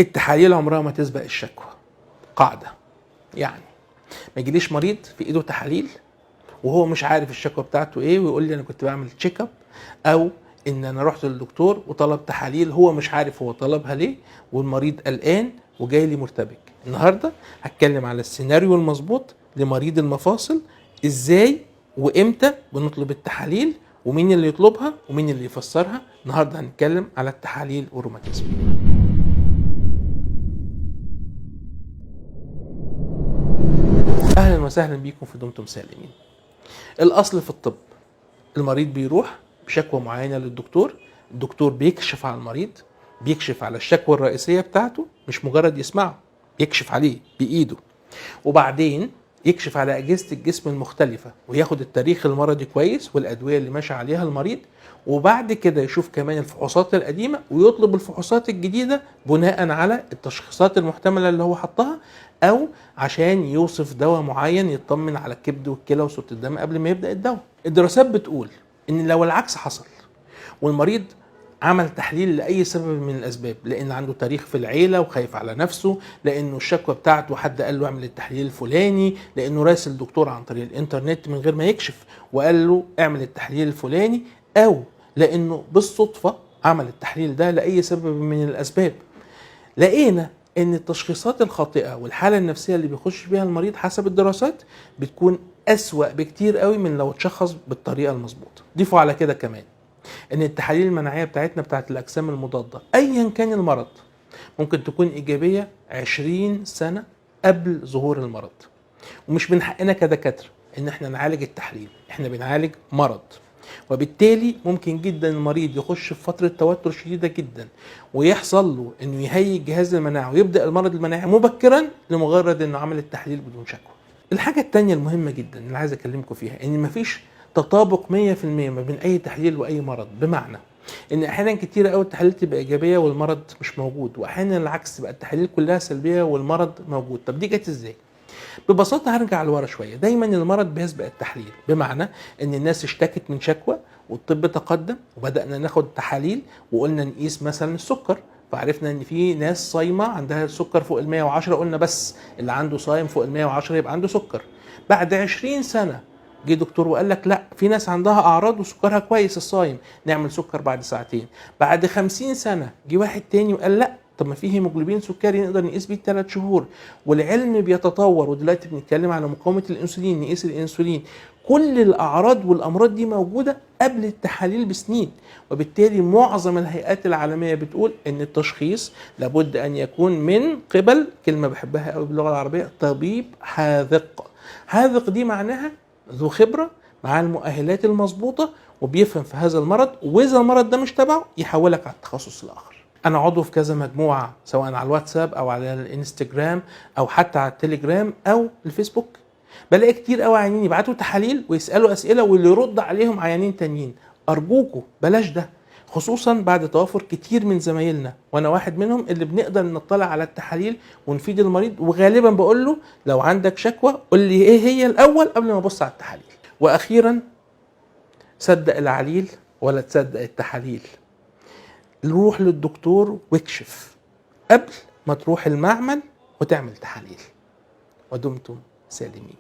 التحاليل عمرها ما تسبق الشكوى، قاعدة. يعني ما يجيليش مريض في ايده تحاليل وهو مش عارف الشكوى بتاعته ايه ويقول لي انا كنت بعمل تشيك اب، او ان انا رحت للدكتور وطلب تحاليل هو مش عارف هو طلبها ليه والمريض قلقان وجاي لي مرتبك. النهارده هتكلم على السيناريو المظبوط لمريض المفاصل، ازاي وامتى بنطلب التحاليل ومين اللي يطلبها ومين اللي يفسرها. النهارده هنتكلم على التحاليل والروماتيزم. اهلا وسهلا بيكم في دمتم سالمين. الاصل في الطب المريض بيروح بشكوى معينه للدكتور، الدكتور بيكشف على المريض، بيكشف على الشكوى الرئيسيه بتاعته، مش مجرد يسمعه، يكشف عليه بايده، وبعدين يكشف على اجهزه الجسم المختلفه وياخد التاريخ المرضي كويس والادويه اللي ماشي عليها المريض، وبعد كده يشوف كمان الفحوصات القديمه ويطلب الفحوصات الجديده بناء على التشخيصات المحتمله اللي هو حطها، او عشان يوصف دواء معين يطمن على الكبد والكلى وصوره الدم قبل ما يبدا الدواء. الدراسات بتقول ان لو العكس حصل والمريض عمل تحليل لأي سبب من الأسباب، لأن عنده تاريخ في العيلة وخايف على نفسه، لأنه الشكوى بتاعته حد قال له اعمل التحليل الفلاني، لأنه راسل دكتور عن طريق الإنترنت من غير ما يكشف وقال له اعمل التحليل الفلاني، أو لأنه بالصدفة عمل التحليل ده لأي سبب من الأسباب، لقينا ان التشخيصات الخاطئة والحالة النفسية اللي بيخش بيها المريض حسب الدراسات بتكون أسوأ بكتير قوي من لو اتشخص بالطريقة المظبوطة. ضيفوا على كده كمان ان التحاليل المناعية بتاعتنا بتاعت الاجسام المضادة ايا كان المرض ممكن تكون ايجابية 20 سنة قبل ظهور المرض، ومش من حقنا كدكاترة ان احنا نعالج التحليل، احنا بنعالج مرض، وبالتالي ممكن جدا المريض يخش في فترة توتر شديدة جدا ويحصل له انه يهيج جهاز المناعة ويبدأ المرض المناعي مبكرا لمجرد انه عمل التحليل بدون شكوى. الحاجة التانية المهمة جدا اللي عايز اكلمكم فيها ان مفيش تطابق 100% ما بين اي تحليل واي مرض، بمعنى ان احيانا كتير قوي التحاليل تبقى ايجابيه والمرض مش موجود، واحيانا العكس تبقى التحاليل كلها سلبيه والمرض موجود. طب دي جت ازاي؟ ببساطه هرجع لورا شويه. دايما المرض بيسبق التحليل، بمعنى ان الناس اشتكت من شكوى والطب تقدم وبدانا ناخد تحاليل وقلنا نقيس مثلا السكر، فعرفنا ان في ناس صايمه عندها السكر فوق ال 110، قلنا بس اللي عنده صايم فوق ال 110 يبقى عنده سكر. بعد 20 سنه جه دكتور وقال لك لا، في ناس عندها اعراض وسكرها كويس الصايم، نعمل سكر بعد ساعتين. بعد 50 سنه جه واحد تاني وقال لا، طب ما فيه هيموجلوبين سكري نقدر نقيس بيه 3 شهور، والعلم بيتطور ودلوقتي بنتكلم على مقاومه الانسولين، نقيس الانسولين. كل الاعراض والامراض دي موجوده قبل التحاليل بسنين، وبالتالي معظم الهيئات العالميه بتقول ان التشخيص لابد ان يكون من قبل، كلمه بحبها قوي باللغه العربيه، طبيب حاذق. حاذق دي معناها ذو خبرة مع المؤهلات المظبوطة وبيفهم في هذا المرض، وإذا المرض ده مش تبعه يحولك على التخصص الآخر. أنا عضو في كذا مجموعة سواء على الواتساب أو على الانستجرام أو حتى على التليجرام أو الفيسبوك، بلاقي كتير قوي عيانين يبعتوا تحاليل ويسألوا أسئلة واللي يرد عليهم عيانين تانيين. أرجوكوا بلاش ده، خصوصا بعد توافر كتير من زمايلنا وانا واحد منهم اللي بنقدر نطلع على التحاليل ونفيد المريض، وغالبا بقول له لو عندك شكوى قول لي ايه هي الاول قبل ما ابص على التحاليل. واخيرا صدق العليل ولا تصدق التحاليل، روح للدكتور واكشف قبل ما تروح المعمل وتعمل تحاليل. ودمتم سالمين.